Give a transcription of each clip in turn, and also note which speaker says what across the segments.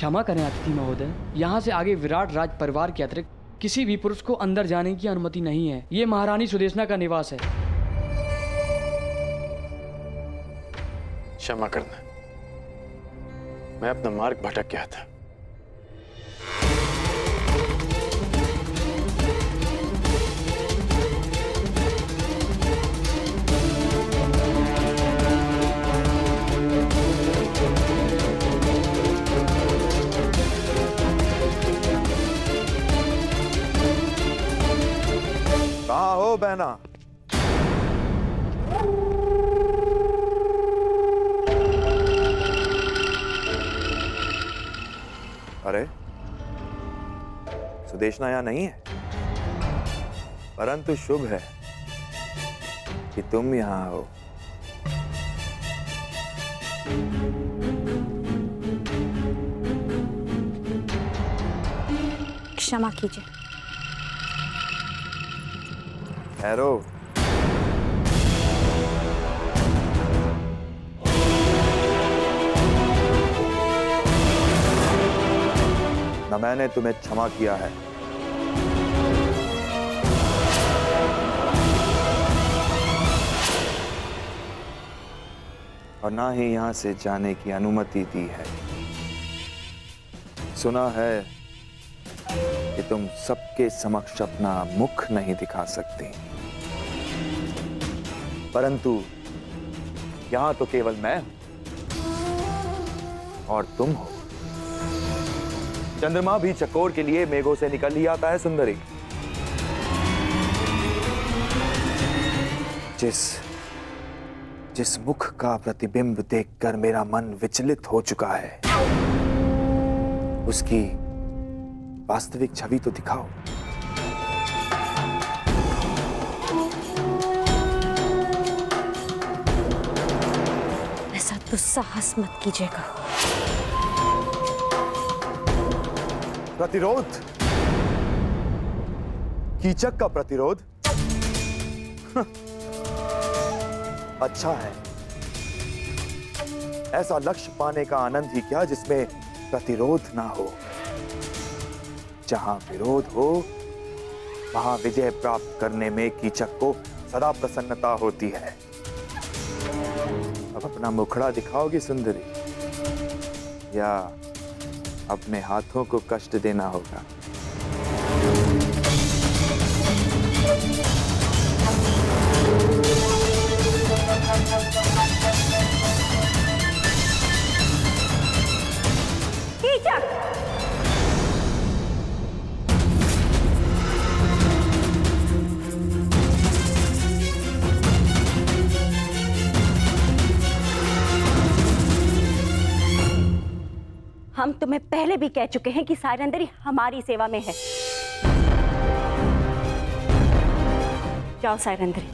Speaker 1: क्षमा करें अतिथि महोदय, यहाँ से आगे विराट राज परिवार के अतिरिक्त किसी भी पुरुष को अंदर जाने की अनुमति नहीं है। ये महारानी सुदेशना का निवास है।
Speaker 2: क्षमा करना, मैं अपना मार्ग भटक गया था।
Speaker 3: कहाँ हो बहना? अरे सुदेशना यहाँ नहीं है, परंतु शुभ है कि तुम यहाँ हो।
Speaker 4: क्षमा कीजिए।
Speaker 3: ठहरो। न मैंने तुम्हें क्षमा किया है, और ना ही यहां से जाने की अनुमति दी है। सुना है कि तुम सबके समक्ष अपना मुख नहीं दिखा सकती, परंतु यहां तो केवल मैं और तुम हो। चंद्रमा भी चकोर के लिए मेघों से निकल ही आता है सुंदरी। जिस मुख का प्रतिबिंब देखकर मेरा मन विचलित हो चुका है, उसकी वास्तविक छवि तो दिखाओ।
Speaker 4: ऐसा दुस्साहस मत कीजिएगा।
Speaker 3: प्रतिरोध? कीचक का प्रतिरोध? अच्छा है, ऐसा लक्ष्य पाने का आनंद ही क्या जिसमें प्रतिरोध ना हो। जहां विरोध हो वहां विजय प्राप्त करने में कीचक को सदा प्रसन्नता होती है। अब अपना मुखड़ा दिखाओगी सुंदरी, या अपने हाथों को कष्ट देना होगा?
Speaker 4: कीचक! हम तुम्हें पहले भी कह चुके हैं कि सायरंदरी हमारी सेवा में है। जाओ सायरंदरी।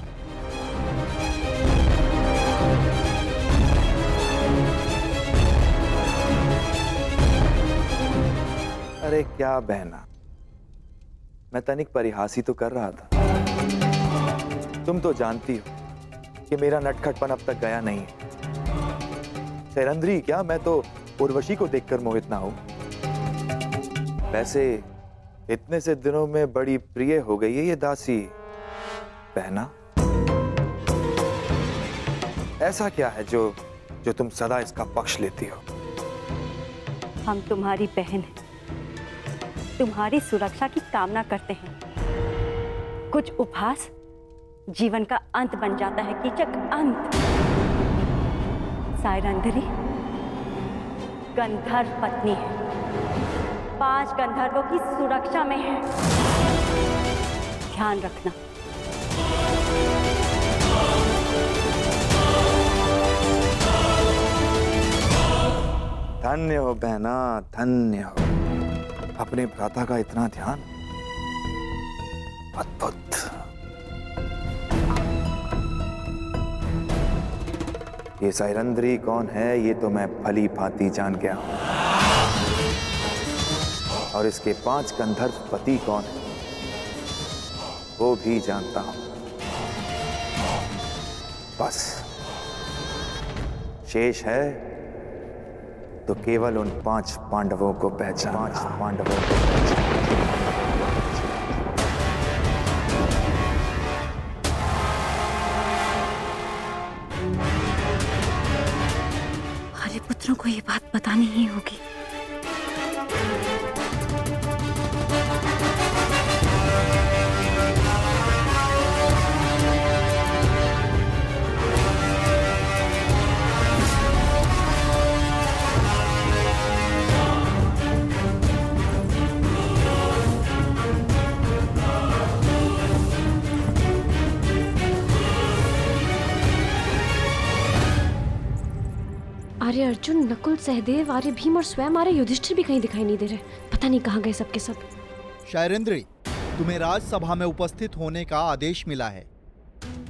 Speaker 3: अरे क्या बहना, मैं तनिक परिहास ही तो कर रहा था। तुम तो जानती हो कि मेरा नटखटपन अब तक गया नहीं है। सायरंदरी क्या, मैं तो उर्वशी को देखकर मोहित ना हूं। वैसे इतने से दिनों में बड़ी प्रिय हो गई है ये दासी। बहना, ऐसा क्या है जो तुम सदा इसका पक्ष लेती हो?
Speaker 4: हम तुम्हारी बहन हैं, तुम्हारी सुरक्षा की कामना करते हैं। कुछ उपहास जीवन का अंत बन जाता है कीचक, अंत। सायरंदरी गंधर्व पत्नी है, 5 गंधर्वों की सुरक्षा में है। ध्यान रखना।
Speaker 3: धन्य हो बहना, धन्य हो। अपने भ्राता का इतना ध्यान, अद्भुत। ये सायरंदरी कौन है ये तो मैं भली भांति जान गया हूं, और इसके 5 गंधर्व पति कौन है वो भी जानता हूं। बस शेष है तो केवल उन 5 पांडवों को पहचान, 5 पांडवों को पहचान।
Speaker 4: हमारे पुत्रों को ये बात बतानी ही होगी।
Speaker 5: आर्य अर्जुन, नकुल, सहदेव, आर्य भीम और स्वयं आर्य युधिष्ठिर भी कहीं दिखाई नहीं दे रहे। पता नहीं कहाँ गए सबके सब।
Speaker 6: शैलेंद्री, तुम्हें राजसभा में उपस्थित होने का आदेश मिला है।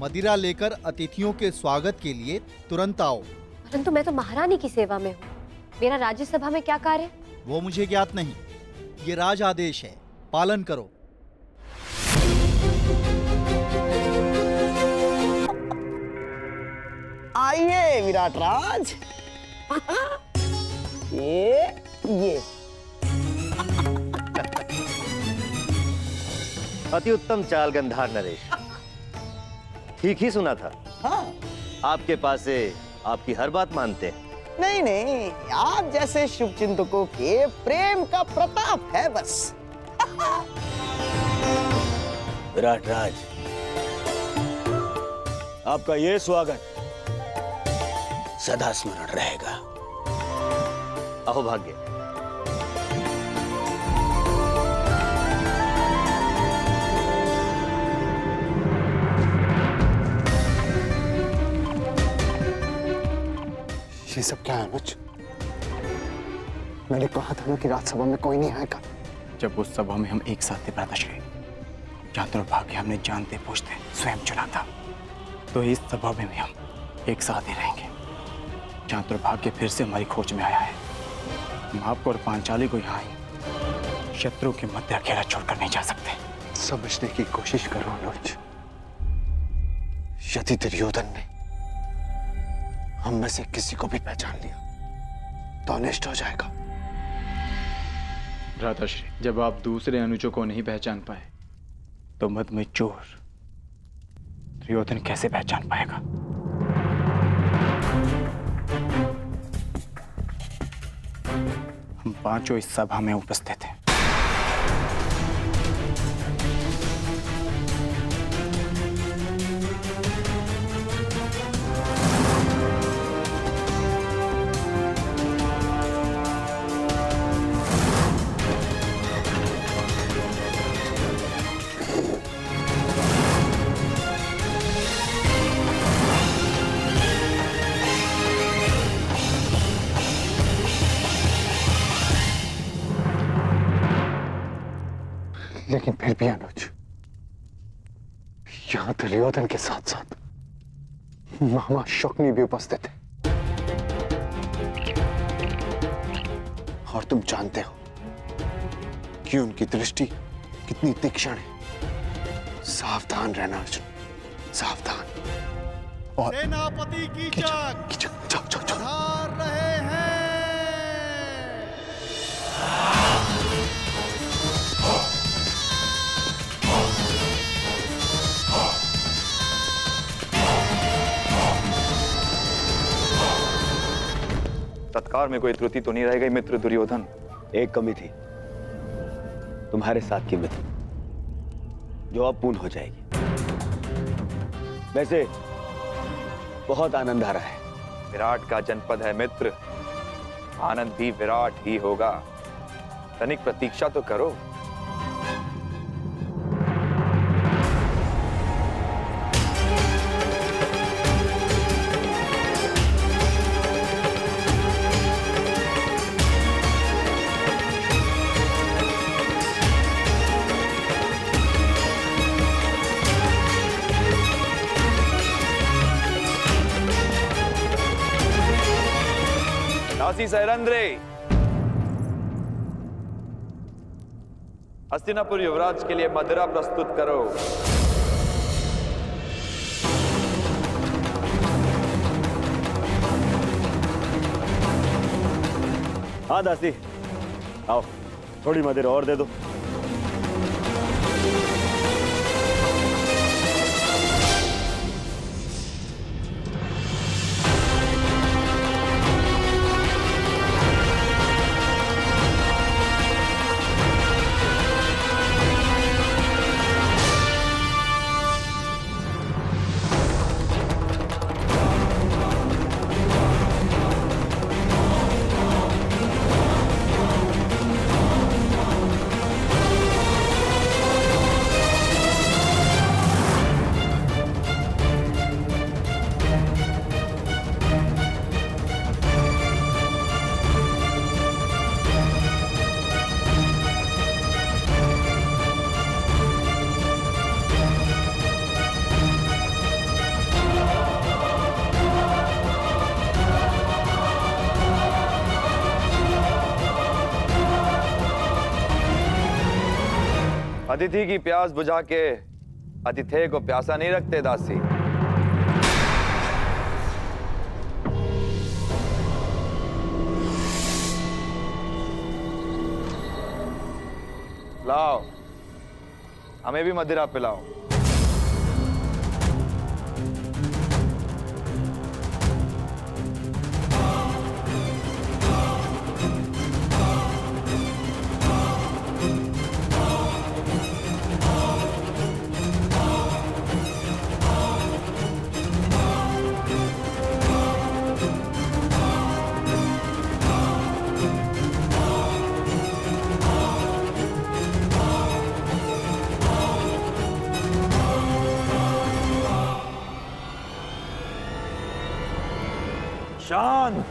Speaker 6: मदिरा लेकर अतिथियों के स्वागत के लिए तुरंत आओ।
Speaker 5: परंतु मैं तो महारानी की सेवा में हूँ। मेरा राज्यसभा में क्या कार्य?
Speaker 6: वो मुझे ज्ञात नहीं। ये राज आदेश है, पालन करो।
Speaker 7: आइए विराट राज। ये
Speaker 8: अति उत्तम चाल गंधार नरेश। ठीक ही सुना था।
Speaker 7: हाँ।
Speaker 8: आपके पास से आपकी हर बात मानते हैं।
Speaker 7: नहीं नहीं, आप जैसे शुभ चिंतकों के प्रेम का प्रताप है बस।
Speaker 8: विराट राज, आपका ये स्वागत सदा स्मरण रहेगा। अहो भाग्य।
Speaker 2: ये सब क्या है अनुज? मैंने कहा था ना कि राज्यसभा में कोई नहीं आएगा।
Speaker 9: जब उस सभा में हम एक साथ थे भ्राताश्री, जहाँ दुर्भाग्य हमने जानते पूछते स्वयं चुना था, तो इस सभा में भी हम एक साथ ही रहेंगे। जहाँ दुर्भाग्य फिर से हमारी खोज में आया है, हम आपको और पांचाली को यहाँ ही शत्रु के मध्य अकेला छोड़कर नहीं जा सकते।
Speaker 2: समझने की कोशिश करो अनुज। यदि दुर्योधन ने हम में से किसी को भी पहचान लिया तो अनिष्ट हो जाएगा।
Speaker 9: भ्राताश्री, जब आप दूसरे अनुजों को नहीं पहचान पाए तो मद में चोर दुर्योधन कैसे पहचान पाएगा? हम पांचों इस सभा में उपस्थित हैं।
Speaker 2: लेकिन फिर भी अनुज, यहां दुर्योधन के साथ साथ मामा शकुनी भी उपस्थित है। और तुम जानते हो कि उनकी दृष्टि कितनी तीक्ष्ण है। सावधान रहना अर्जुन, सावधान। और
Speaker 6: सेनापति की जय।
Speaker 2: जाओ जाओ जाओ।
Speaker 6: पधार रहे हैं।
Speaker 3: तत्कार में कोई त्रुटि तो नहीं रह गई मित्र दुर्योधन?
Speaker 8: एक कमी थी, तुम्हारे साथ की मित्र, जो अब पूर्ण हो जाएगी। वैसे बहुत आनंद आ रहा है।
Speaker 3: विराट का जनपद है मित्र, आनंद भी विराट ही होगा। तनिक प्रतीक्षा तो करो। दासी सैरंद्रे, हस्तिनापुर युवराज के लिए मदिरा प्रस्तुत करो।
Speaker 8: हाँ दासी, आओ थोड़ी मदिरा और दे दो।
Speaker 3: अतिथि की प्यास बुझा के अतिथेय को प्यासा नहीं रखते दासी। लाओ, हमें भी मदिरा पिलाओ। शांत।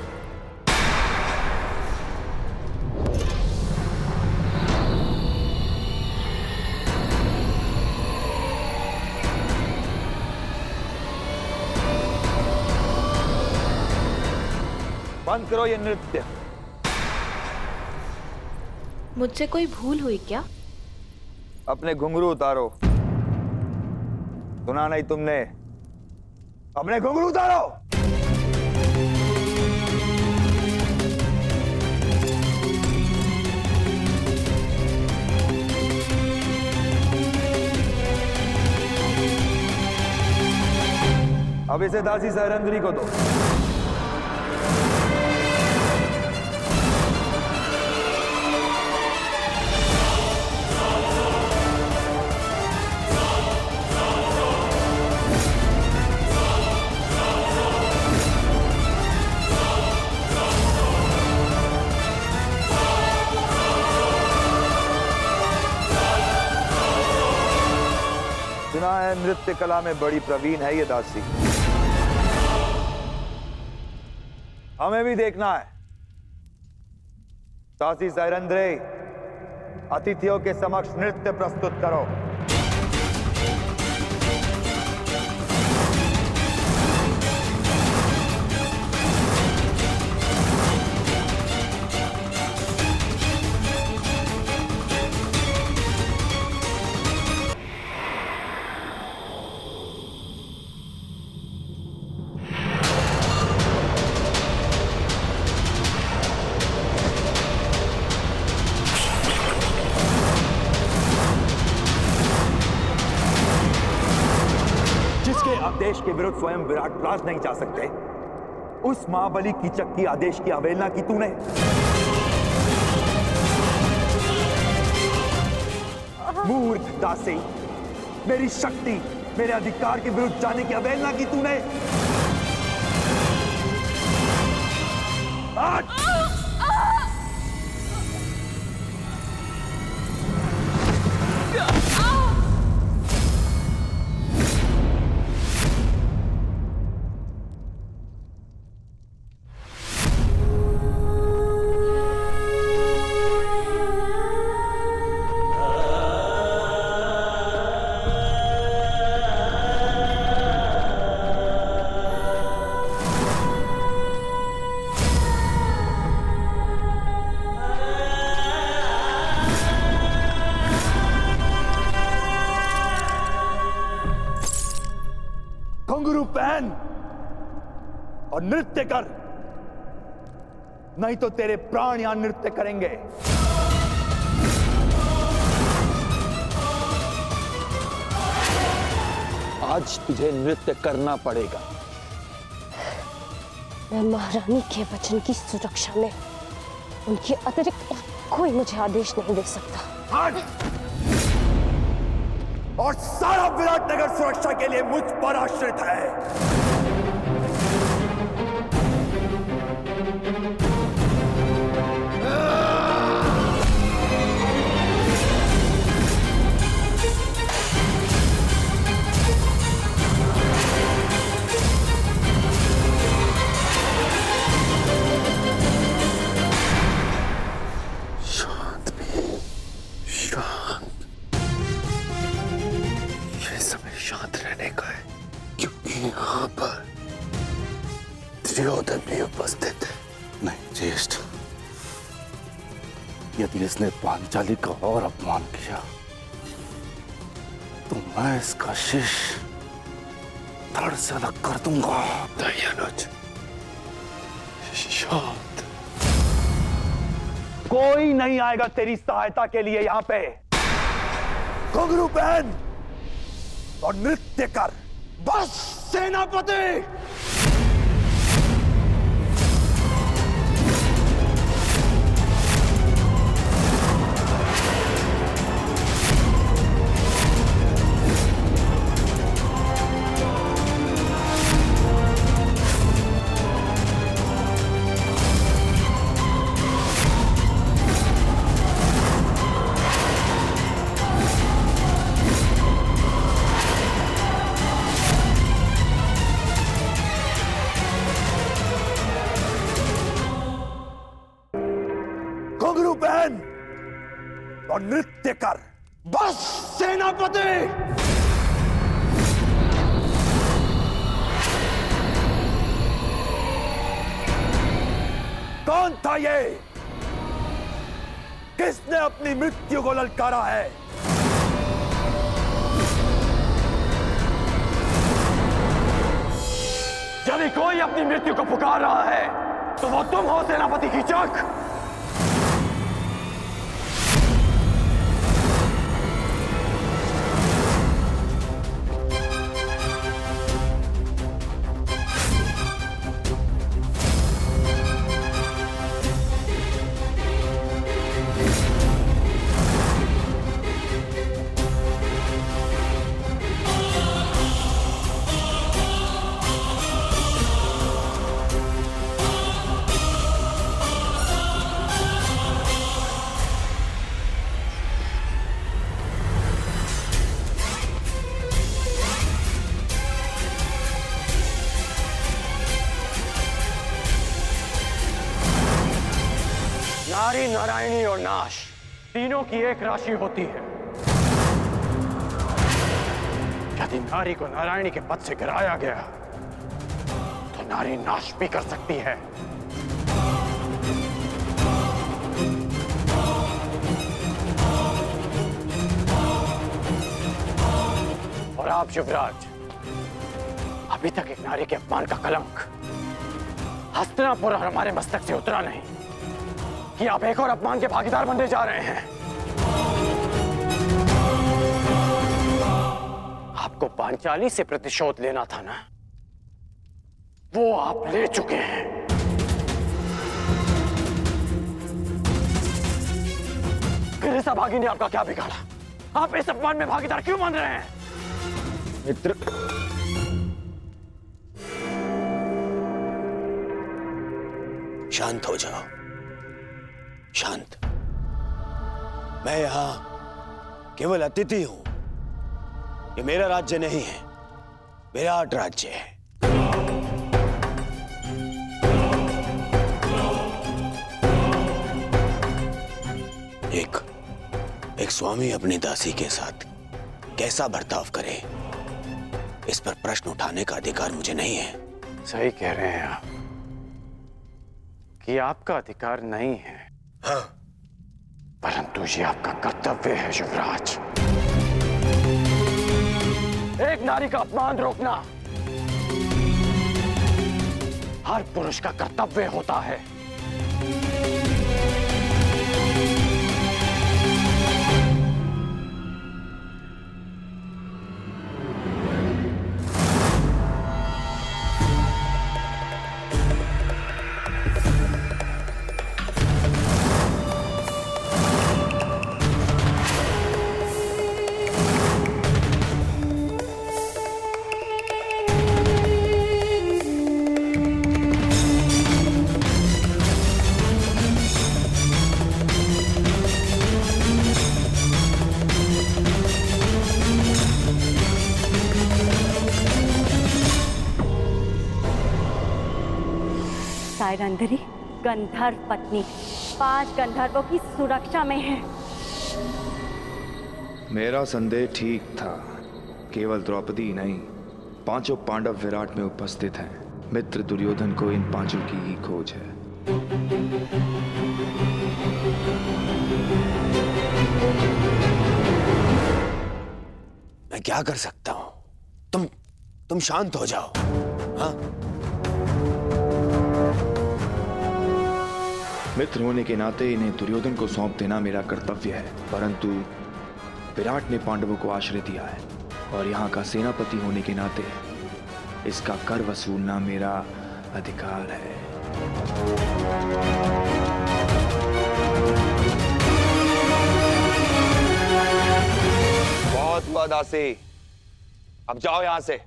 Speaker 3: बंद करो ये नृत्य।
Speaker 5: मुझसे कोई भूल हुई क्या?
Speaker 3: अपने घुंघरू उतारो। सुना नहीं तुमने? अपने घुंघरू उतारो। अब इसे दासी सैरंद्री को दो। सुना है नृत्य कला में बड़ी प्रवीण है ये दासी। हमें भी देखना है। दासी सैरंद्री, अतिथियों के समक्ष नृत्य प्रस्तुत करो। आदेश के विरुद्ध स्वयं विराट राज नहीं जा सकते, उस महाबली कीचक की आदेश की अवहेलना की तूने। मूर्ख दासी, मेरी शक्ति, मेरे अधिकार के विरुद्ध जाने की अवहेलना की तूने। घुंघरू पहन और नृत्य कर। नहीं तो तेरे प्राण यहां नृत्य करेंगे।
Speaker 2: आज तुझे नृत्य करना पड़ेगा।
Speaker 5: मैं महारानी के वचन की सुरक्षा में उनके अतिरिक्त और कोई मुझे आदेश नहीं दे सकता।
Speaker 3: हट! और सारा विराटनगर सुरक्षा के लिए मुझ पर आश्रित है।
Speaker 2: शांत भी, शांत। ये समय शांत रहने का है, क्योंकि यहाँ पर दुर्योधन भी उपस्थित है।
Speaker 10: नहीं ज्येष्ठ, यदि इसने पांचाली का और अपमान किया तो मैं इसका शीश धड़ से अलग कर दूंगा।
Speaker 2: दयानुज, शांत।
Speaker 3: कोई नहीं आएगा तेरी सहायता के लिए यहाँ पे। घुंघरू पहन और नृत्य कर, बस सेनापति। घुंघरू पहन और नृत्य कर, बस सेनापति। कौन था ये? किसने अपनी मृत्यु को ललकारा है?
Speaker 10: यदि कोई अपनी मृत्यु को पुकार रहा है तो वो तुम हो सेनापति कीचक।
Speaker 9: नारी, नारायणी और नाश तीनों की एक राशि होती है। यदि नारी को नारायणी के पद से गिराया गया तो नारी नाश भी कर सकती है। और आप युवराज, अभी तक एक नारी के अपमान का कलंक हस्तिनापुर और हमारे मस्तक से उतरा नहीं कि आप एक और अपमान के भागीदार बनने जा रहे हैं। आपको पांचाली से प्रतिशोध लेना था ना, वो आप ले चुके हैं। फिर इस अभागी ने आपका क्या बिगाड़ा? आप इस अपमान में भागीदार क्यों बन रहे हैं?
Speaker 8: मित्र,
Speaker 2: शांत हो जाओ, शांत। मैं यहां केवल अतिथि हूं। ये मेरा राज्य नहीं है, विराट राज्य है। एक स्वामी अपनी दासी के साथ कैसा बर्ताव करे, इस पर प्रश्न उठाने का अधिकार मुझे नहीं है।
Speaker 9: सही कह रहे हैं आप कि आपका अधिकार नहीं है।
Speaker 2: हाँ,
Speaker 9: परंतु ये आपका कर्तव्य है युवराज। एक नारी का अपमान रोकना हर पुरुष का कर्तव्य होता है।
Speaker 4: गायरंधरी गंधर्व पत्नी 5 गंधर्वों की सुरक्षा में है।
Speaker 3: मेरा संदेह ठीक था। केवल द्रौपदी नहीं, 5 पांडव विराट में उपस्थित हैं। मित्र दुर्योधन को इन 5 की ही खोज है।
Speaker 2: मैं क्या कर सकता हूं? तुम शांत हो जाओ। हाँ?
Speaker 3: मित्र होने के नाते इन्हें दुर्योधन को सौंप देना मेरा कर्तव्य है, परंतु विराट ने पांडवों को आश्रय दिया है और यहाँ का सेनापति होने के नाते इसका कर वसूलना मेरा अधिकार है। बहुत हुआ दासी, अब जाओ यहां से।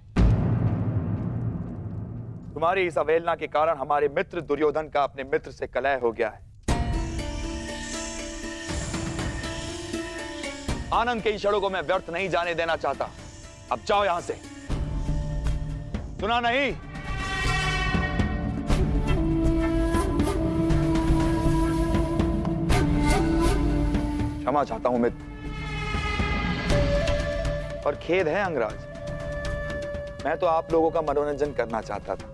Speaker 3: तुम्हारी इस अवहेलना के कारण हमारे मित्र दुर्योधन का अपने मित्र से कलह हो गया है। आनंद के क्षणों को मैं व्यर्थ नहीं जाने देना चाहता। अब जाओ यहां से। सुना नहीं? क्षमा चाहता हूं मित्र, और खेद है अंगराज, मैं तो आप लोगों का मनोरंजन करना चाहता था।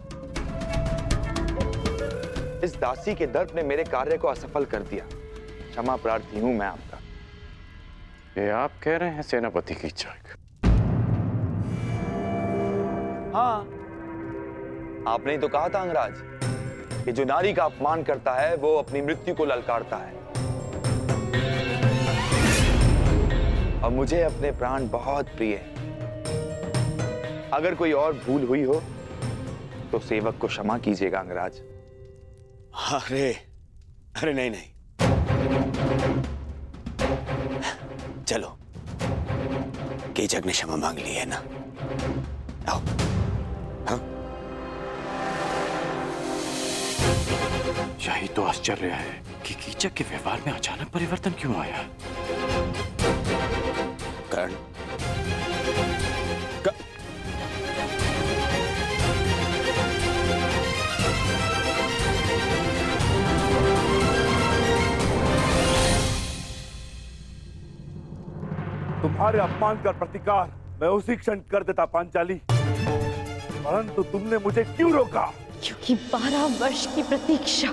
Speaker 3: इस दासी के दर्प ने मेरे कार्य को असफल कर दिया। क्षमा प्रार्थी हूं मैं आपका।
Speaker 11: ये आप कह रहे हैं सेनापति की इच्छा?
Speaker 3: हाँ, आपने ही तो कहा था अंगराज कि जो नारी का अपमान करता है वो अपनी मृत्यु को ललकारता है। और मुझे अपने प्राण बहुत प्रिय है। अगर कोई और भूल हुई हो तो सेवक को क्षमा कीजिएगा अंगराज।
Speaker 2: अरे नहीं, चलो, कीचक ने क्षमा मांग ली है ना, आओ। हाँ?
Speaker 11: यही तो आश्चर्य है कि कीचक के व्यवहार में अचानक परिवर्तन क्यों आया।
Speaker 2: कर्ण,
Speaker 12: तुम्हारे अपमान का प्रतिकार मैं उसी क्षण कर देता पांचाली, परंतु तुमने मुझे क्यों रोका?
Speaker 5: क्योंकि 12 वर्ष की प्रतीक्षा,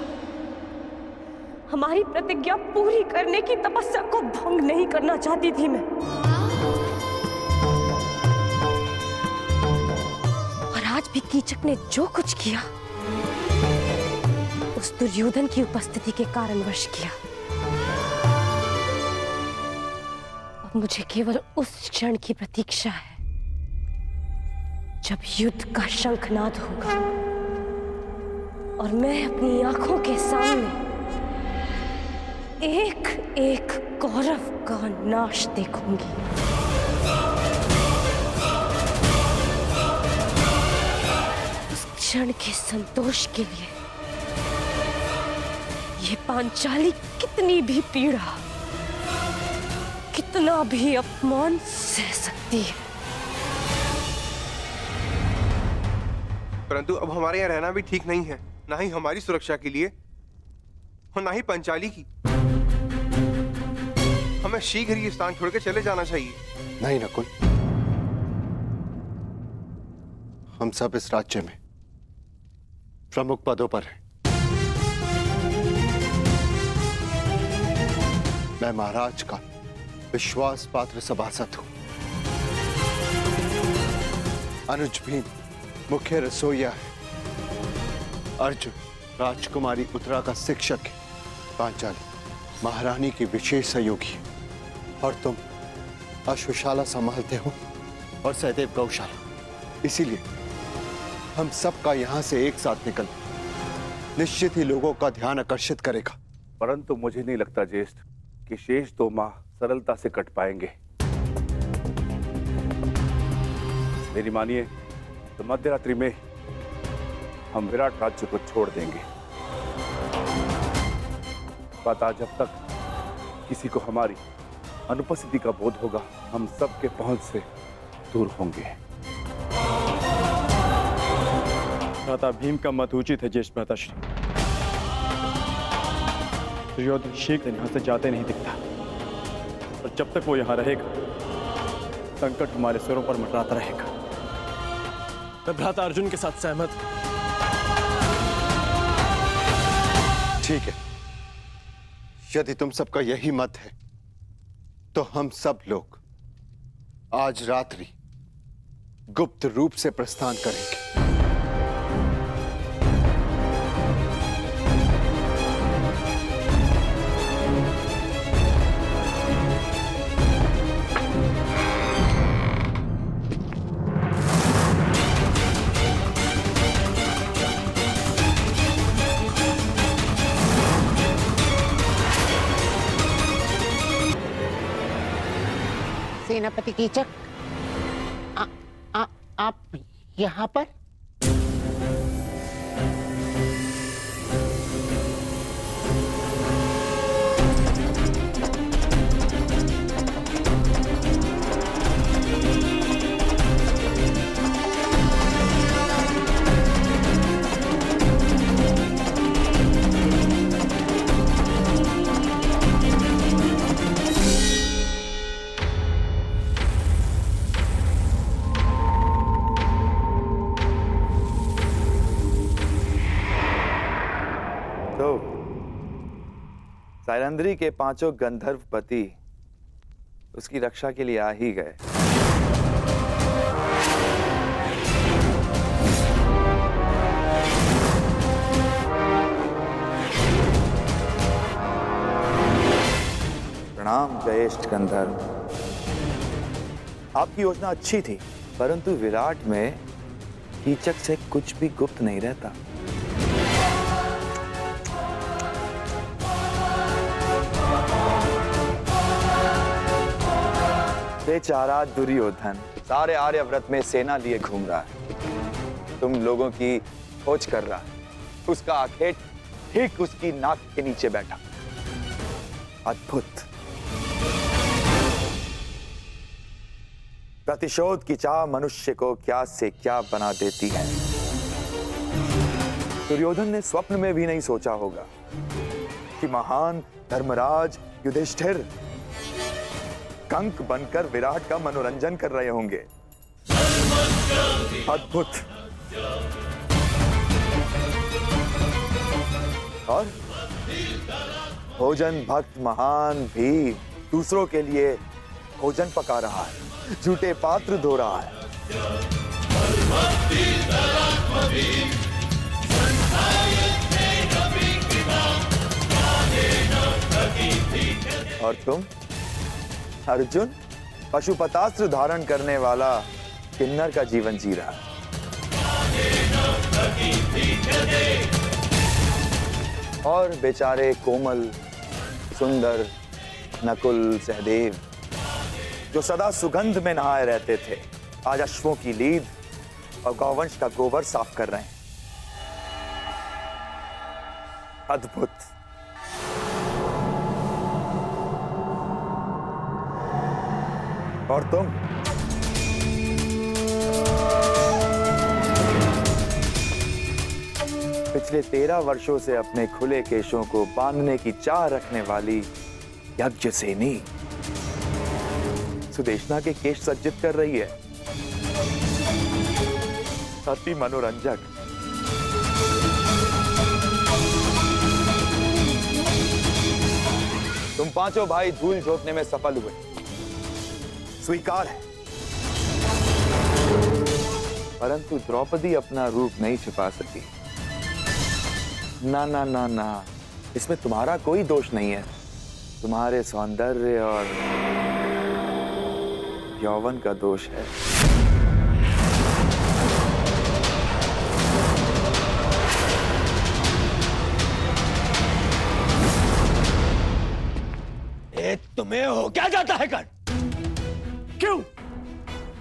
Speaker 5: हमारी प्रतिज्ञा पूरी करने की तपस्या को भंग नहीं करना चाहती थी मैं। और आज भी कीचक ने जो कुछ किया उस दुर्योधन की उपस्थिति के कारणवश किया। मुझे केवल उस क्षण की प्रतीक्षा है जब युद्ध का शंखनाद होगा और मैं अपनी आंखों के सामने एक एक कौरव का नाश देखूंगी। उस क्षण के संतोष के लिए ये पांचाली कितनी भी पीड़ा, कितना भी अपमान सह सकती है।
Speaker 13: परंतु अब हमारे यहाँ रहना भी ठीक नहीं है, ना ही हमारी सुरक्षा के लिए और ना ही पंचाली की। हमें शीघ्र ही स्थान छोड़कर चले जाना चाहिए।
Speaker 11: नहीं नकुल, हम सब इस राज्य में प्रमुख पदों पर हैं। मैं महाराज का विश्वास पात्र सभासद हूं। अनुज भीम मुख्य रसोइया है। अर्जुन राजकुमारी उत्तरा का शिक्षक है। पांचाली महारानी की विशेष सहयोगी है। और तुम अश्वशाला संभालते हो और सहदेव गौशाला। इसीलिए हम सबका यहां से एक साथ निकलना निश्चित ही लोगों का ध्यान आकर्षित करेगा।
Speaker 12: परंतु मुझे नहीं लगता ज्येष्ठ कि शेष 2 माह सरलता से कट पाएंगे। मेरी मानिए तो मध्यरात्रि में हम विराट राज्य को छोड़ देंगे। पता जब तक किसी को हमारी अनुपस्थिति का बोध होगा, हम सबके पहुंच से दूर होंगे।
Speaker 9: भ्राता भीम का मत उचित है ज्येष्ठ भ्राताश्री। दुर्योधन शीघ्र यहाँ से जाते नहीं दिखता, और जब तक वो यहाँ रहेगा संकट हमारे सिरों पर मंडराता रहेगा।
Speaker 10: मैं भ्राता अर्जुन के साथ सहमत हूं।
Speaker 11: ठीक है, यदि तुम सबका यही मत है तो हम सब लोग आज रात्रि गुप्त रूप से प्रस्थान करेंगे।
Speaker 7: सेनापति कीचक, आप यहाँ पर?
Speaker 3: सैलंद्री के 5 गंधर्व पति उसकी रक्षा के लिए आ ही गए। प्रणाम ज्येष्ठ गंधर्व। आपकी योजना अच्छी थी, परंतु विराट में कीचक से कुछ भी गुप्त नहीं रहता। बेचारा दुर्योधन सारे आर्यव्रत में सेना लिए घूम रहा है, तुम लोगों की खोज कर रहा है। उसका आखेट ठीक उसकी नाक के नीचे बैठा। अद्भुत। प्रतिशोध की चाह मनुष्य को क्या से क्या बना देती है। दुर्योधन ने स्वप्न में भी नहीं सोचा होगा कि महान धर्मराज युधिष्ठिर कंक बनकर विराट का मनोरंजन कर रहे होंगे। अद्भुत। और भोजन भक्त महान भी दूसरों के लिए भोजन पका रहा है, झूठे पात्र धो रहा है। और तुम अर्जुन पशुपतास्त्र धारण करने वाला किन्नर का जीवन जी रहा। और बेचारे कोमल सुंदर नकुल सहदेव जो सदा सुगंध में नहाए रहते थे, आज अश्वों की लीद और गौवंश का गोबर साफ कर रहे हैं। अद्भुत। और तुम पिछले 13 वर्षों से अपने खुले केशों को बांधने की चाह रखने वाली यज्ञसेनी सुदेशना के केश सज्जित कर रही है। अति मनोरंजक। तुम पांचों भाई धूल झोंकने में सफल हुए, स्वीकार है, परंतु द्रौपदी अपना रूप नहीं छिपा सकी। ना ना ना ना, इसमें तुम्हारा कोई दोष नहीं है। तुम्हारे सौंदर्य और यौवन का दोष है।
Speaker 2: तुम्हें हो क्या जाता है कर?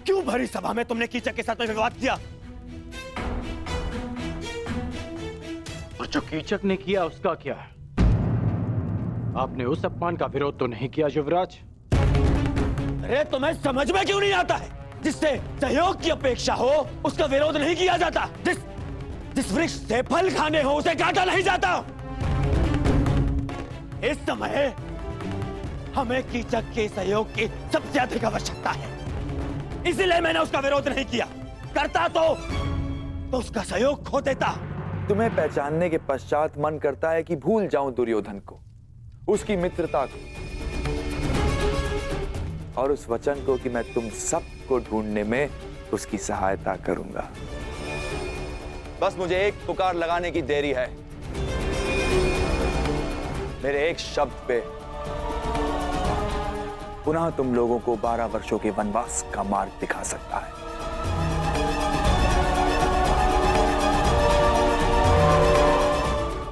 Speaker 2: क्यों भरी सभा में तुमने कीचक के साथ में विवाद किया?
Speaker 9: और जो कीचक ने किया उसका क्या है? आपने उस अपमान का विरोध तो नहीं किया युवराज?
Speaker 2: अरे तुम्हें समझ में क्यों नहीं आता है? जिससे सहयोग की अपेक्षा हो उसका विरोध नहीं किया जाता। जिस वृक्ष से फल खाने हो उसे काटा नहीं जाता। इस समय हमें कीचक के सहयोग की सबसे अधिक आवश्यकता है, इसलिए मैंने उसका विरोध नहीं किया। करता तो उसका सहयोग खो देता।
Speaker 3: तुम्हें पहचानने के पश्चात मन करता है कि भूल जाऊं दुर्योधन को, उसकी मित्रता को और उस वचन को कि मैं तुम सबको ढूंढने में उसकी सहायता करूंगा। बस मुझे एक पुकार लगाने की देरी है। मेरे एक शब्द पे पुनः तुम लोगों को 12 वर्षों के वनवास का मार्ग दिखा सकता है।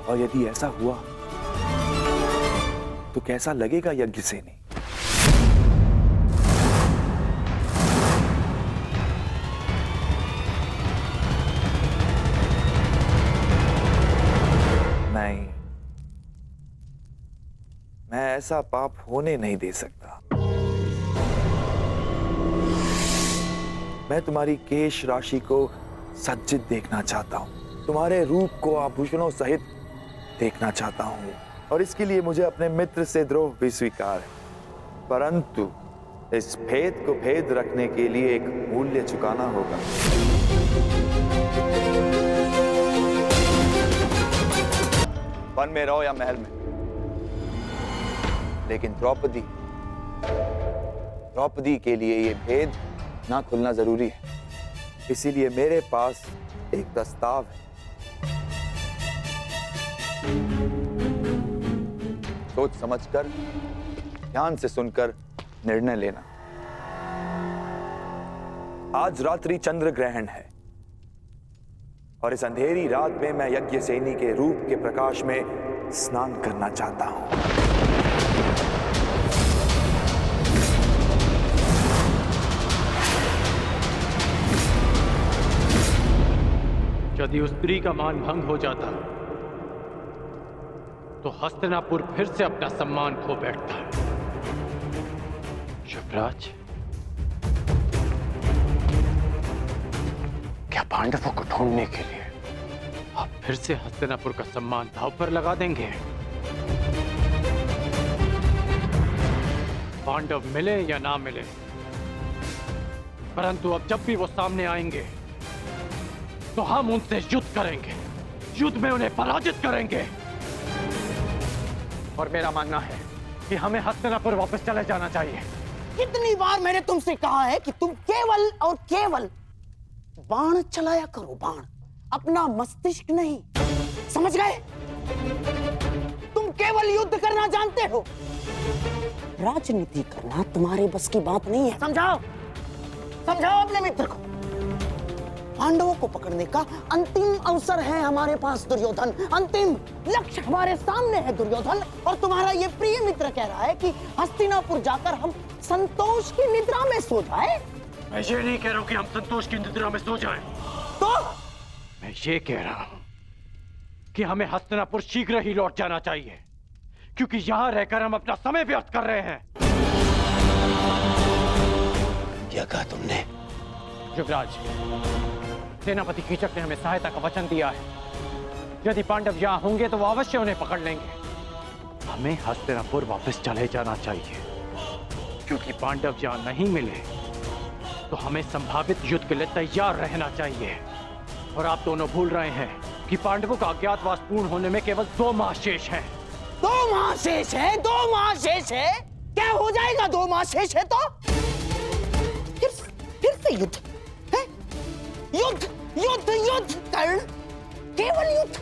Speaker 3: और यदि ऐसा हुआ तो कैसा लगेगा यज्ञसेनी? नहीं, मैं ऐसा पाप होने नहीं दे सकता। मैं तुम्हारी केश राशि को सज्जित देखना चाहता हूं, तुम्हारे रूप को आभूषणों सहित देखना चाहता हूं, और इसके लिए मुझे अपने मित्र से द्रोह भी स्वीकार है। परंतु इस भेद को भेद रखने के लिए एक मूल्य चुकाना होगा। वन में रहो या महल में, लेकिन द्रौपदी के लिए ये भेद ना खुलना जरूरी है। इसीलिए मेरे पास एक प्रस्ताव है। सोच समझकर, ध्यान से सुनकर निर्णय लेना। आज रात्रि चंद्र ग्रहण है और इस अंधेरी रात में मैं यज्ञसेनी के रूप के प्रकाश में स्नान करना चाहता हूं।
Speaker 14: यदि उस स्त्री का मान भंग हो जाता तो हस्तिनापुर फिर से अपना सम्मान खो बैठता है। युवराज, क्या पांडवों को ढूंढने के लिए आप फिर से हस्तिनापुर का सम्मान दांव पर लगा देंगे? पांडव मिले या ना मिले, परंतु अब जब भी वो सामने आएंगे तो हम उनसे युद्ध करेंगे, युद्ध में उन्हें पराजित करेंगे। और मेरा मानना है कि हमें हस्तिनापुर वापस चले जाना चाहिए।
Speaker 7: कितनी बार मैंने तुमसे कहा है कि तुम केवल और केवल बाण चलाया करो, बाण, अपना मस्तिष्क नहीं। समझ गए? तुम केवल युद्ध करना जानते हो, राजनीति करना तुम्हारे बस की बात नहीं है। समझाओ, समझाओ अपने मित्र को। पांडवों को पकड़ने का अंतिम अवसर है हमारे पास दुर्योधन, अंतिम लक्ष्य हमारे सामने है दुर्योधन। और तुम्हारा ये प्रिय मित्र कह रहा है कि हस्तिनापुर जाकर हम संतोष की निद्रा में सो जाए।
Speaker 14: मैं ये नहीं कह रहा हूं कि हम संतोष की निद्रा में सो जाएं।
Speaker 7: तो
Speaker 14: मैं ये कह रहा हूं कि हमें हस्तिनापुर शीघ्र ही लौट जाना चाहिए, क्योंकि यहां रहकर हम अपना समय व्यर्थ कर रहे हैं।
Speaker 2: क्या कहा तुमने?
Speaker 14: युवराज, सेनापति कीचक ने हमें सहायता का वचन दिया है। यदि पांडव यहां होंगे तो वो अवश्य उन्हें पकड़ लेंगे। हमें हस्तिनापुर वापस चले जाना चाहिए, क्योंकि पांडव यहां नहीं मिले तो हमें संभावित युद्ध के लिए तैयार रहना चाहिए। और आप दोनों भूल रहे हैं कि पांडवों का अज्ञातवास पूर्ण होने में केवल 2 माह शेष है।
Speaker 7: 2 माह शेष है? 2 माह शेष है? क्या हो जाएगा 2 माह शेष है तो? फिर से युद्ध है? युद्ध युद्ध युद्ध कर्ण, केवल युद्ध।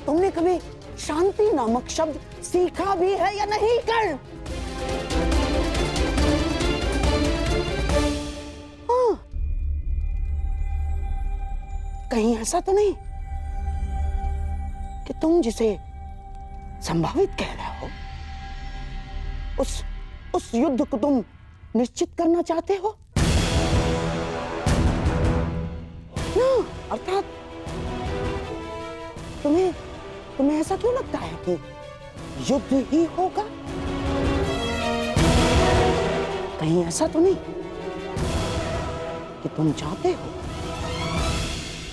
Speaker 7: तुमने कभी शांति नामक शब्द सीखा भी है या नहीं कर्ण? हाँ, कहीं ऐसा तो नहीं कि तुम जिसे संभावित कह रहे हो उस युद्ध को तुम निश्चित करना चाहते हो ना? अर्थात तुम्हें ऐसा क्यों लगता है कि युद्ध ही होगा? कहीं ऐसा तो नहीं कि तुम चाहते हो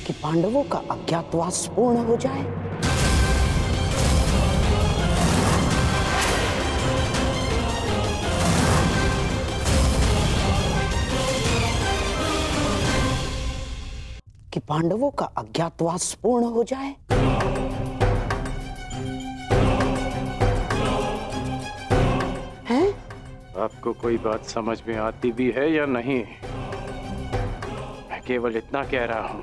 Speaker 7: कि पांडवों का अज्ञातवास पूर्ण हो जाए? पांडवों का अज्ञातवास पूर्ण हो जाए। हैं?
Speaker 14: आपको कोई बात समझ में आती भी है या नहीं? मैं केवल इतना कह रहा हूं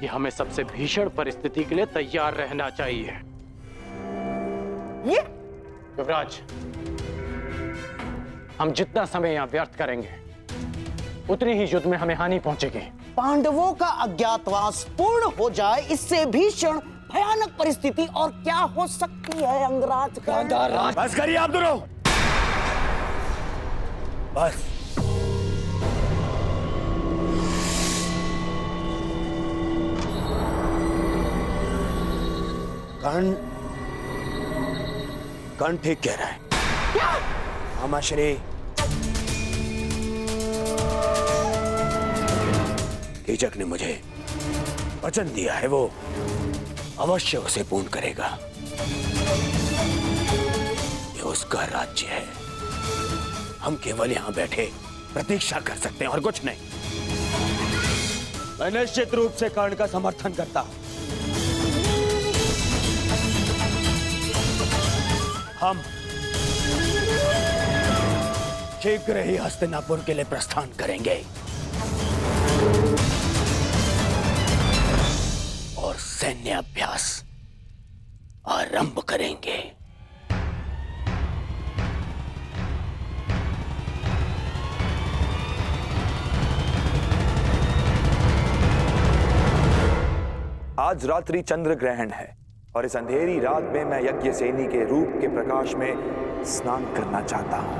Speaker 14: कि हमें सबसे भीषण परिस्थिति के लिए तैयार रहना चाहिए।
Speaker 7: ये
Speaker 14: युवराज, हम जितना समय यहां व्यर्थ करेंगे उतनी ही युद्ध में हमें हानि पहुंचेगी।
Speaker 7: पांडवों का अज्ञातवास पूर्ण हो जाए, इससे भीषण भयानक परिस्थिति और क्या हो सकती है अंगराज का?
Speaker 2: बस करिए आप दोनों, बस। कर्ण ठीक कह रहा है।
Speaker 7: क्या?
Speaker 2: मामाश्री, कीचक ने मुझे वचन दिया है, वो अवश्य उसे पूर्ण करेगा। ये उसका राज्य है, हम केवल यहां बैठे प्रतीक्षा कर सकते हैं और कुछ नहीं। मैं निश्चित रूप से कर्ण का समर्थन करता हूं। हम शीघ्र ही हस्तिनापुर के लिए प्रस्थान करेंगे और सैन्य अभ्यास आरंभ करेंगे।
Speaker 3: आज रात्रि चंद्र ग्रहण है और इस अंधेरी रात में मैं यज्ञ सेनी के रूप के प्रकाश में स्नान करना चाहता हूं।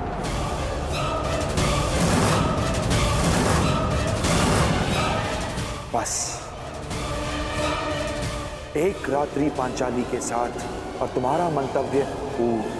Speaker 3: बस एक रात्रि पांचाली के साथ और तुम्हारा मंतव्य पूर्ण।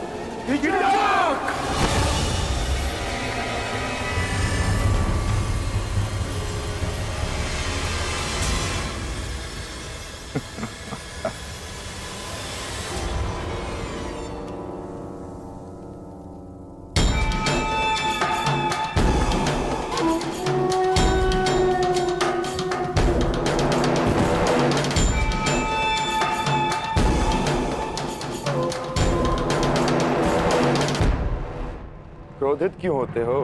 Speaker 3: क्रोधित क्यों होते हो?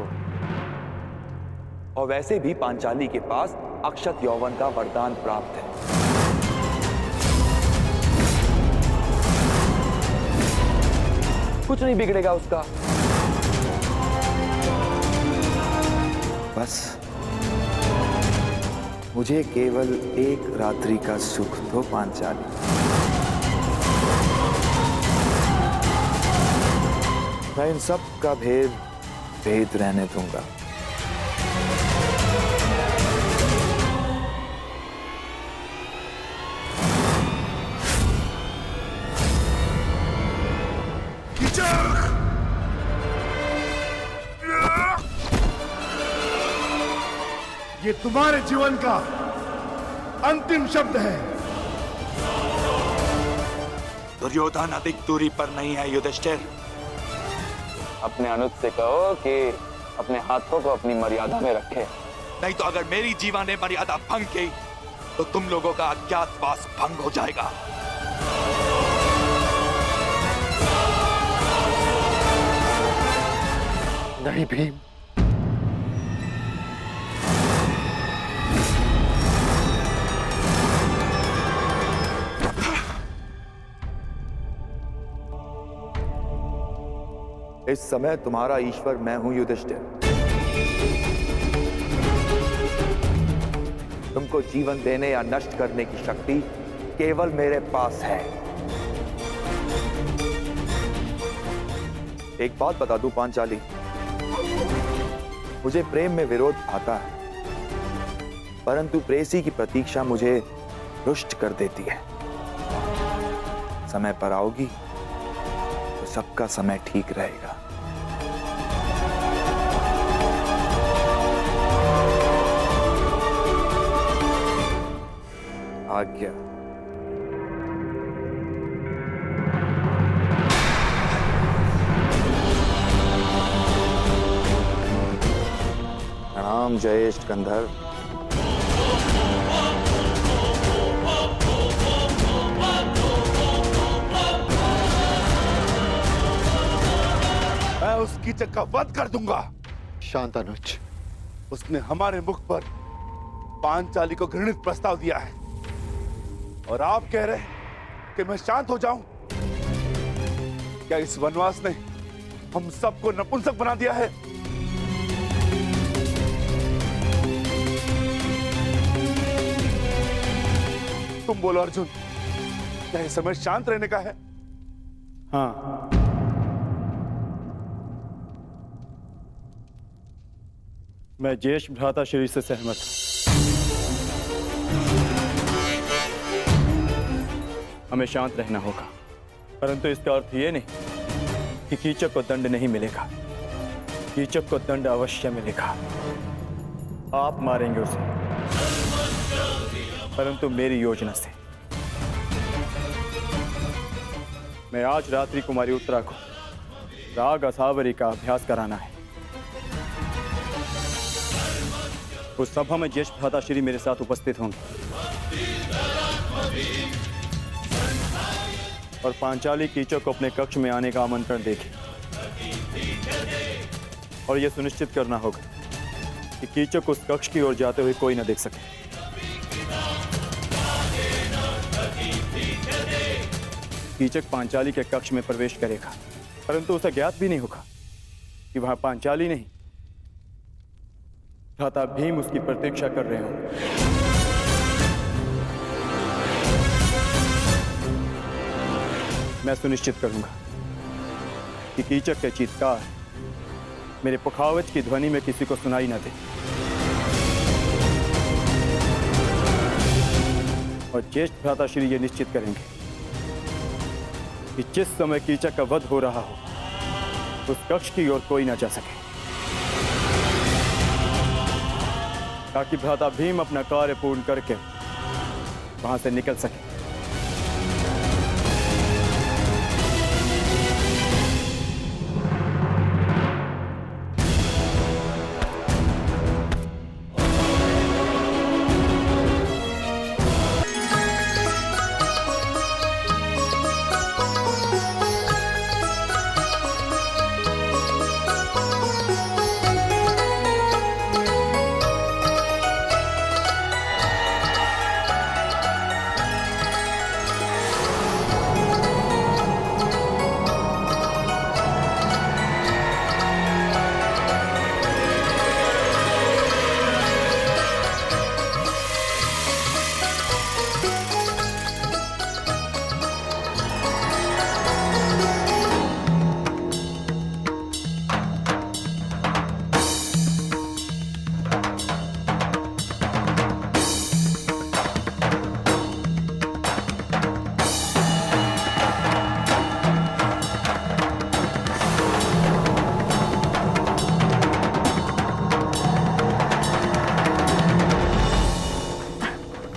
Speaker 3: और वैसे भी पांचाली के पास अक्षत यौवन का वरदान प्राप्त है। कुछ नहीं बिगड़ेगा उसका। बस मुझे केवल एक रात्रि का सुख दो पांचाली। मैं इन सब का भेद रहने दूंगा।
Speaker 11: ये तुम्हारे जीवन का अंतिम शब्द है।
Speaker 3: दुर्योधन अधिक दूरी पर नहीं है युधिष्ठिर। अपने अनुज से कहो कि अपने हाथों को अपनी मर्यादा में रखे, नहीं तो अगर मेरी जीवा ने मर्यादा भंग की तो तुम लोगों का अज्ञातवास भंग हो जाएगा।
Speaker 11: नहीं भीम,
Speaker 3: इस समय तुम्हारा ईश्वर मैं हूं युधिष्ठिर। तुमको जीवन देने या नष्ट करने की शक्ति केवल मेरे पास है। एक बात बता दूं पांचाली, मुझे प्रेम में विरोध आता है, परंतु प्रेसी की प्रतीक्षा मुझे रुष्ट कर देती है। समय पर आओगी तो सबका समय ठीक रहेगा। आज्ञा। प्रणाम जयेष्ठ गंधर्व।
Speaker 12: उस कीचक का वध कर दूंगा।
Speaker 11: शांत अनुज।
Speaker 12: उसने हमारे मुख पर पांचाली को घृणित प्रस्ताव दिया है और आप कह रहे हैं कि मैं शांत हो जाऊं? क्या इस वनवास ने हम सबको नपुंसक बना दिया है? तुम बोलो अर्जुन, क्या इस समय शांत रहने का है?
Speaker 9: हाँ, मैं ज्येष्ठ भ्राता श्री से सहमत हूं। हमें शांत रहना होगा, परंतु इसका अर्थ यह नहीं कि कीचक को दंड नहीं मिलेगा। कीचक को दंड अवश्य मिलेगा। आप मारेंगे उसे, परंतु मेरी योजना से। मैं आज रात्रि कुमारी उत्तरा को राग असावरी का अभ्यास कराना है। उस सभा में ज्येष्ठ भ्राता श्री मेरे साथ उपस्थित होंगे और पांचाली कीचक को अपने कक्ष में आने का आमंत्रण देगी और यह सुनिश्चित करना होगा कि कीचक उस कक्ष की ओर जाते हुए कोई न देख सके। कीचक पांचाली के कक्ष में प्रवेश करेगा, परंतु उसे ज्ञात भी नहीं होगा कि वहां पांचाली नहीं, भ्राता भीम उसकी प्रतीक्षा कर रहे होंगे। मैं सुनिश्चित करूंगा कि कीचक के चीत्कार मेरे पुखावज की ध्वनि में किसी को सुनाई न दे और ज्येष्ठ भ्राता श्री ये निश्चित करेंगे कि जिस समय कीचक का वध हो रहा हो उस कक्ष की ओर कोई न जा सके, ताकि भ्राता भीम अपना कार्य पूर्ण करके वहां से निकल सके।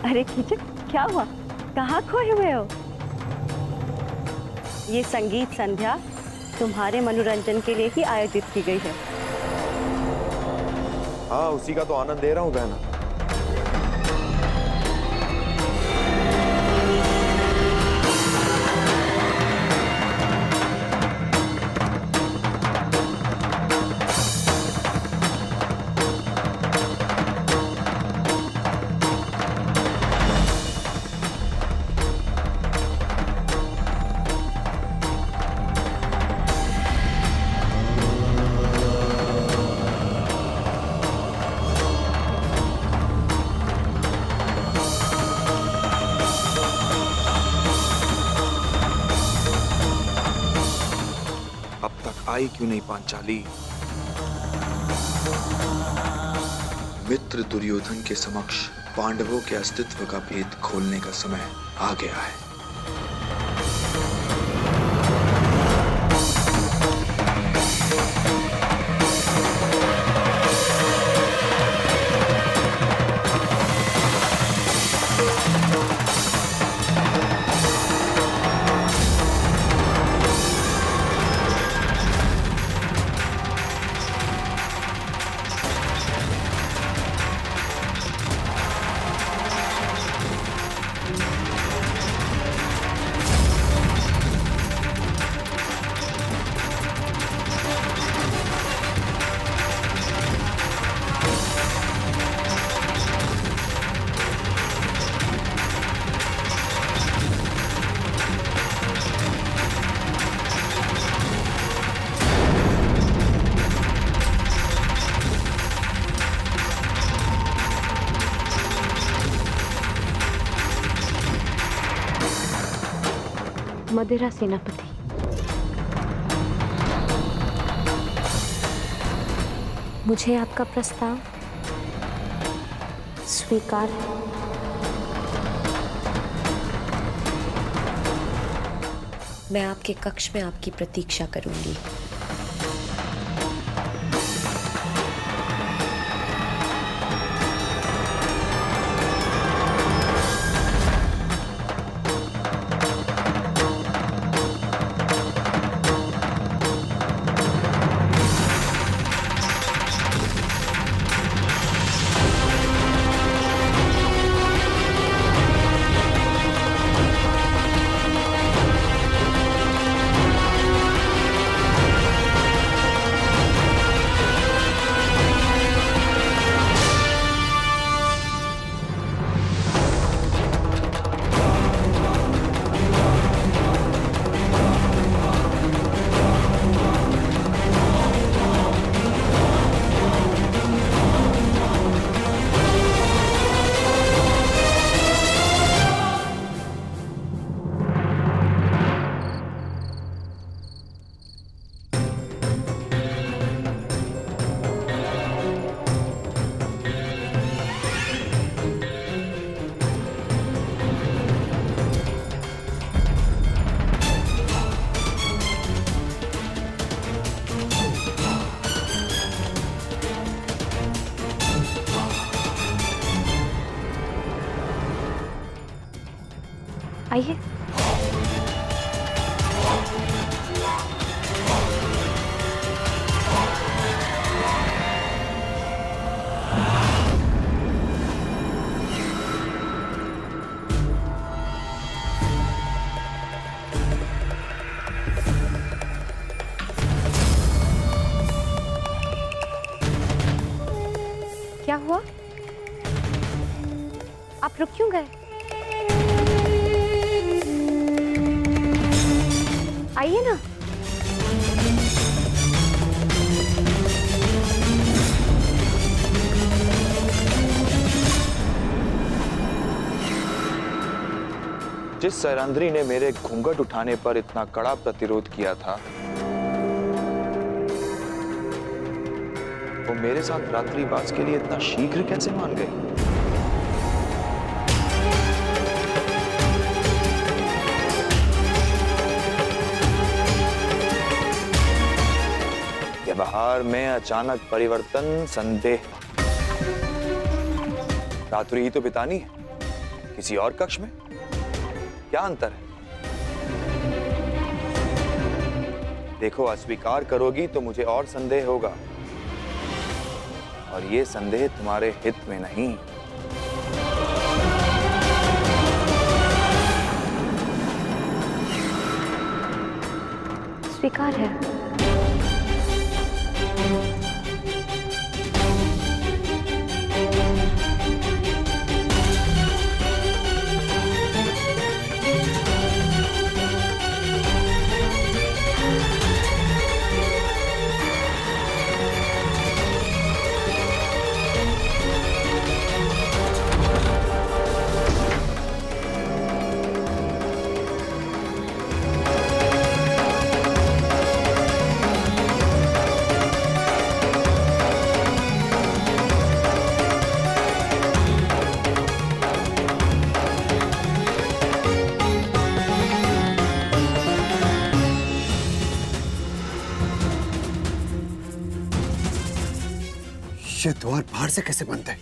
Speaker 4: अरे कीचक, क्या हुआ? कहाँ खोए हुए हो? ये संगीत संध्या तुम्हारे मनोरंजन के लिए ही आयोजित की गई है।
Speaker 3: हाँ, उसी का तो आनंद ले रहा हूँ बहना।
Speaker 15: आई क्यों नहीं पांचाली? मित्र दुर्योधन के समक्ष पांडवों के अस्तित्व का भेद खोलने का समय आ गया है।
Speaker 5: मदिरा सेनापति, मुझे आपका प्रस्ताव स्वीकार है।
Speaker 16: मैं आपके कक्ष में आपकी प्रतीक्षा करूंगी।
Speaker 5: आइए। क्या हुआ? आप रुक क्यों गए? आइए ना।
Speaker 3: जिस सैरंध्री ने मेरे घूंघट उठाने पर इतना कड़ा प्रतिरोध किया था, वो मेरे साथ रात्रिवास के लिए इतना शीघ्र कैसे मान गई? व्यवहार में अचानक परिवर्तन, संदेह। रात्रि ही तो बितानी है, किसी और कक्ष में क्या अंतर है? देखो, अस्वीकार करोगी तो मुझे और संदेह होगा, और ये संदेह तुम्हारे हित में नहीं।
Speaker 5: स्वीकार है।
Speaker 11: ये द्वार बाहर से कैसे बंद है?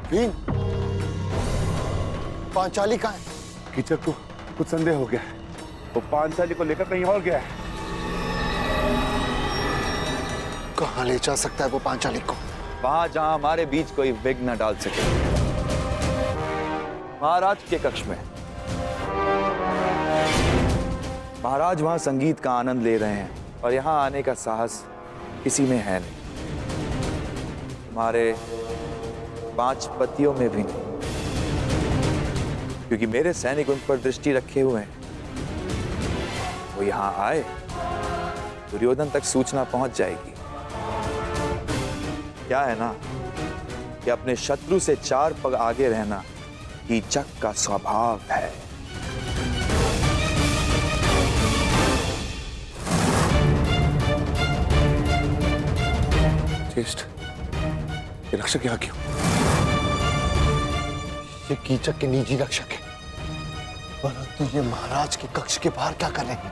Speaker 11: भीम, पांचाली कहाँ है?
Speaker 12: कीचक को कुछ संदेह हो गया है, वो पांचाली को लेकर कहीं और गया है।
Speaker 11: कहाँ ले जा सकता है वो पांचाली को?
Speaker 3: वहां जहां हमारे बीच कोई विघ्न न डाल सके, महाराज के कक्ष में। महाराज वहां संगीत का आनंद ले रहे हैं और यहां आने का साहस किसी में है नहीं, हमारे 5 पतियों में भी नहीं, क्योंकि मेरे सैनिक उन पर दृष्टि रखे हुए हैं। वो यहां आए, दुर्योधन तक सूचना पहुंच जाएगी। क्या है ना कि अपने शत्रु से 4 पग आगे रहना कीचक का स्वभाव है।
Speaker 11: ज्येष्ठ, ये रक्षक यहाँ क्यों? ये कीचक के निजी रक्षक है, परंतु ये महाराज के कक्ष के बाहर क्या कर रहे हैं?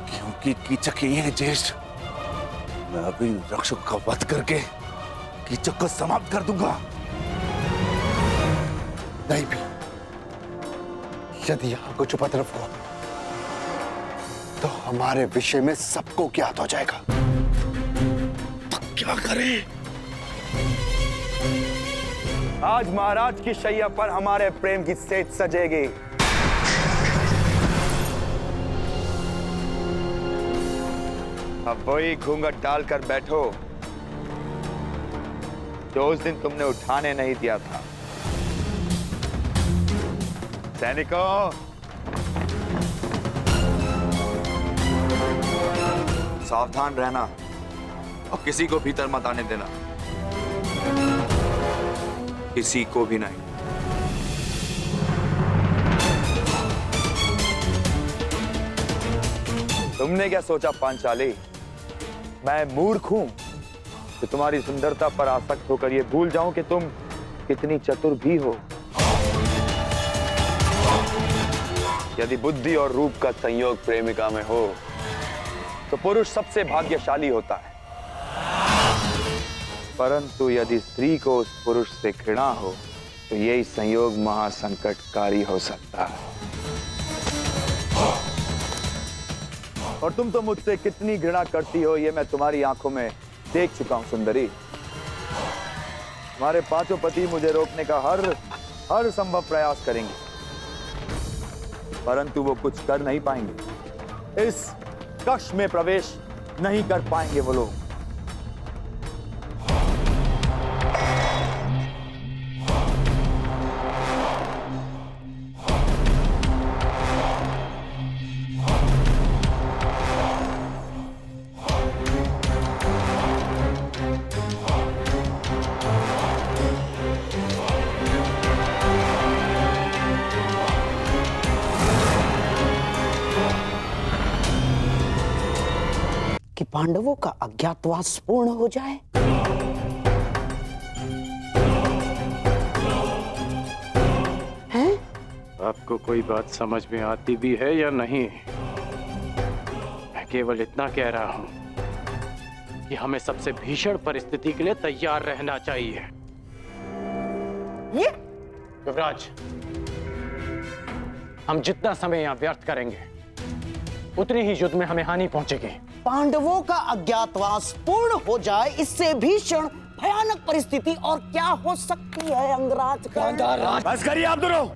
Speaker 11: क्योंकि कीचक यही है ज्येष्ठ। मैं अभी रक्षक का वध करके कीचक को समाप्त कर दूंगा। नहीं भी, यदि यहाँ कुछ उपद्रव हो तो हमारे विषय में सबको ज्ञात हो जाएगा। तो क्या करें?
Speaker 3: आज महाराज की शैया पर हमारे प्रेम की सेज सजेगी। अब वही घूंघट डालकर बैठो जो उस दिन तुमने उठाने नहीं दिया था। सैनिकों, सावधान रहना और किसी को भीतर मत आने देना, किसी को भी नहीं। तुमने क्या सोचा पांचाली, मैं मूर्ख हूं कि तुम्हारी सुंदरता पर आसक्त होकर यह भूल जाऊं कि तुम कितनी चतुर भी हो। यदि बुद्धि और रूप का संयोग प्रेमिका में हो तो पुरुष सबसे भाग्यशाली होता है, परंतु यदि स्त्री को उस पुरुष से घृणा हो तो यही संयोग महासंकटकारी हो सकता है। और तुम तो मुझसे कितनी घृणा करती हो ये मैं तुम्हारी आंखों में देख चुका हूं सुंदरी। तुम्हारे 5 पति मुझे रोकने का हर संभव प्रयास करेंगे, परंतु वो कुछ कर नहीं पाएंगे। इस कक्ष में प्रवेश नहीं कर पाएंगे वो लोग।
Speaker 7: कि पांडवों का अज्ञातवास पूर्ण हो जाए। हैं?
Speaker 14: आपको कोई बात समझ में आती भी है या नहीं? मैं केवल इतना कह रहा हूं कि हमें सबसे भीषण परिस्थिति के लिए तैयार रहना चाहिए। युवराज, हम जितना समय यहां व्यर्थ करेंगे उतनी ही युद्ध में हमें हानि पहुंचेगी।
Speaker 7: पांडवों का अज्ञातवास पूर्ण हो जाए, इससे भीषण भयानक परिस्थिति और क्या हो सकती है अंगराज का?
Speaker 2: बस करिए आप दोनों,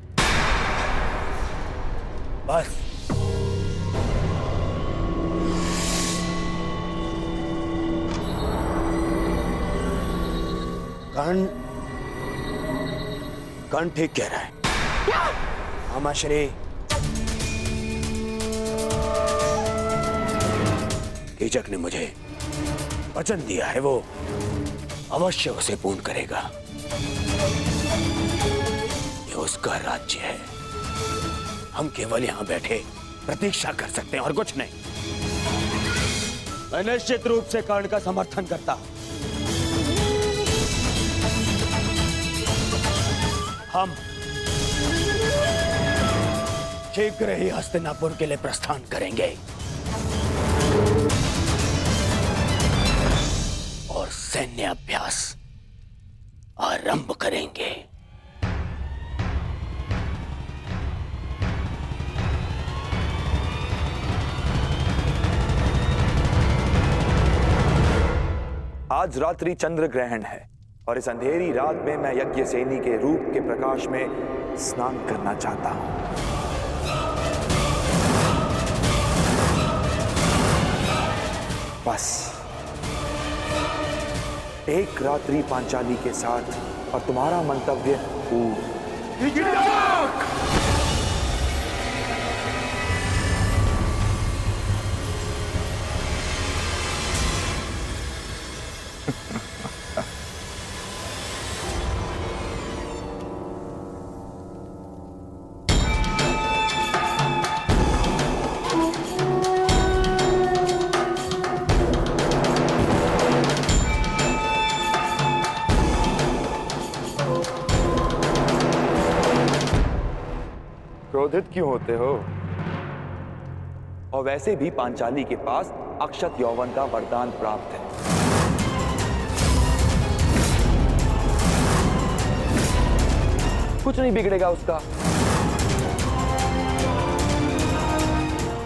Speaker 2: बस। कर्ण ठीक कह रहा है। मामा श्री, कीचक ने मुझे वचन दिया है, वो अवश्य उसे पूर्ण करेगा। ये उसका राज्य है, हम केवल यहां बैठे प्रतीक्षा कर सकते हैं और कुछ नहीं। मैं निश्चित रूप से कर्ण का समर्थन करता हूं। हम शीघ्र ही हस्तिनापुर के लिए प्रस्थान करेंगे और सैन्य अभ्यास आरंभ करेंगे।
Speaker 3: आज रात्रि चंद्र ग्रहण है और इस अंधेरी रात में मैं यज्ञसेनी के रूप के प्रकाश में स्नान करना चाहता हूं। बस एक रात्रि पांचाली के साथ और तुम्हारा मंतव्य पूर्ण। क्रोधित क्यों होते हो? और वैसे भी पांचाली के पास अक्षत यौवन का वरदान प्राप्त है। कुछ नहीं बिगड़ेगा उसका।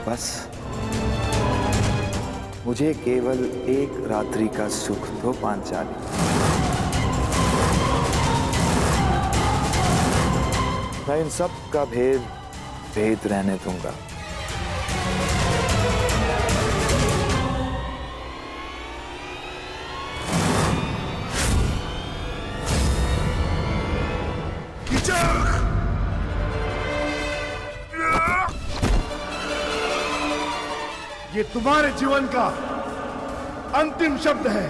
Speaker 3: बस मुझे केवल एक रात्रि का सुख दो पांचाली। मैं इन सब का भेद रहने दूंगा।
Speaker 12: ये तुम्हारे जीवन का अंतिम शब्द है।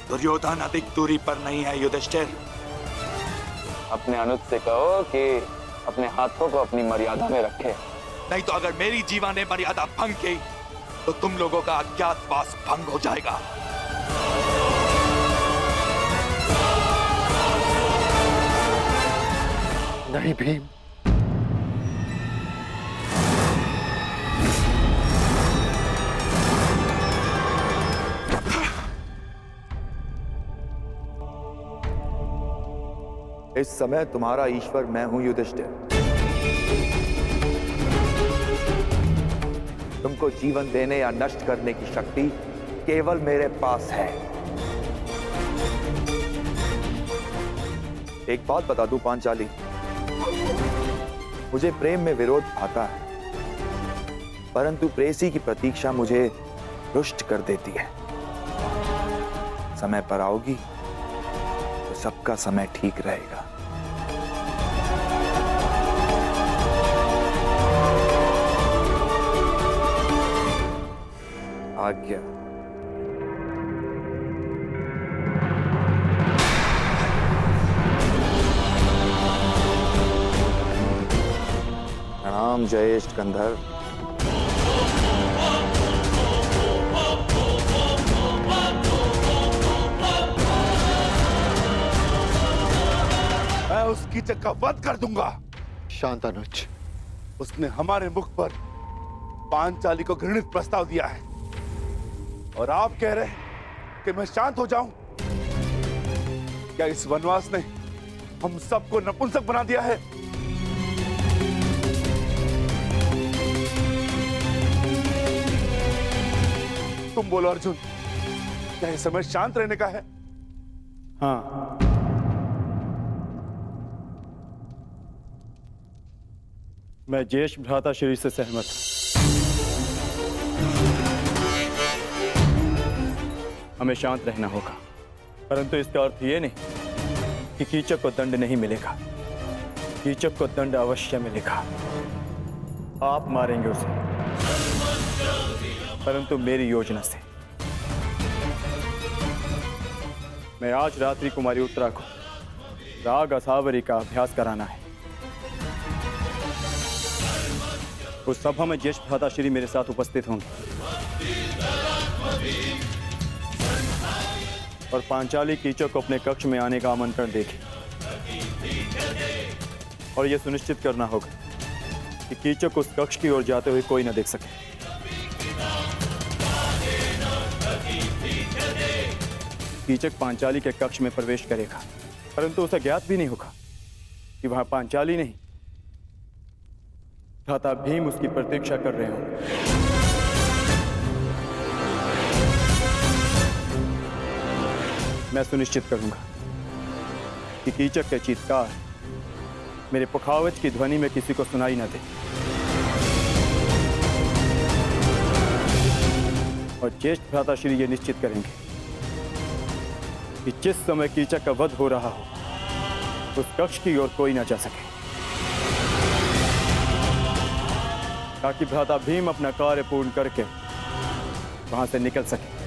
Speaker 3: दुर्योधन अधिक दूरी पर नहीं है युधिष्ठिर। अपने अनुज से कहो कि अपने हाथों को अपनी मर्यादा में रखे, नहीं तो अगर मेरी जीवा ने मर्यादा भंग की तो तुम लोगों का अज्ञातवास भंग हो जाएगा।
Speaker 11: नहीं भीम,
Speaker 3: इस समय तुम्हारा ईश्वर मैं हूं युधिष्ठिर। तुमको जीवन देने या नष्ट करने की शक्ति केवल मेरे पास है। एक बात बता दूं पांचाली, मुझे प्रेम में विरोध आता है, परंतु प्रेसी की प्रतीक्षा मुझे रुष्ट कर देती है। समय पर आओगी तो सबका समय ठीक रहेगा। आज्ञा। प्रणाम जयेष्ठ गंधर्व।
Speaker 12: मैं उस कीचक का वध कर दूंगा।
Speaker 11: शांत अनुज।
Speaker 12: उसने हमारे मुख पर पांचाली को घृणित प्रस्ताव दिया है और आप कह रहे हैं कि मैं शांत हो जाऊं? क्या इस वनवास ने हम सबको नपुंसक बना दिया है? तुम बोलो अर्जुन, क्या इस समय शांत रहने का है?
Speaker 9: हाँ, मैं ज्येष्ठ भ्राताश्री से सहमत हूं। हमें शांत रहना होगा, परंतु इसका अर्थ ये नहीं कि कीचक को दंड नहीं मिलेगा। कीचक को दंड अवश्य मिलेगा। आप मारेंगे उसे, परंतु मेरी योजना से। मैं आज रात्रि कुमारी उत्तरा को राग असावरी का अभ्यास कराना है। उस सभा में ज्येष्ठ भ्राताश्री मेरे साथ उपस्थित होंगे और पांचाली कीचक को अपने कक्ष में आने का आमंत्रण देगी। और यह सुनिश्चित करना होगा कि कीचक उस कक्ष की ओर जाते हुए कोई न देख सके। कीचक पांचाली के कक्ष में प्रवेश करेगा, परंतु उसे ज्ञात भी नहीं होगा कि वहां पांचाली नहीं, भ्राता भीम उसकी प्रतीक्षा कर रहे होंगे। मैं सुनिश्चित करूंगा कि कीचक के चीत्कार मेरे पुखावज की ध्वनि में किसी को सुनाई न दे। और ज्येष्ठ भ्राताश्री ये निश्चित करेंगे कि जिस समय कीचक का वध हो रहा हो उस कक्ष की ओर कोई न जा सके, ताकि भ्राता भीम अपना कार्य पूर्ण करके वहां से निकल सके।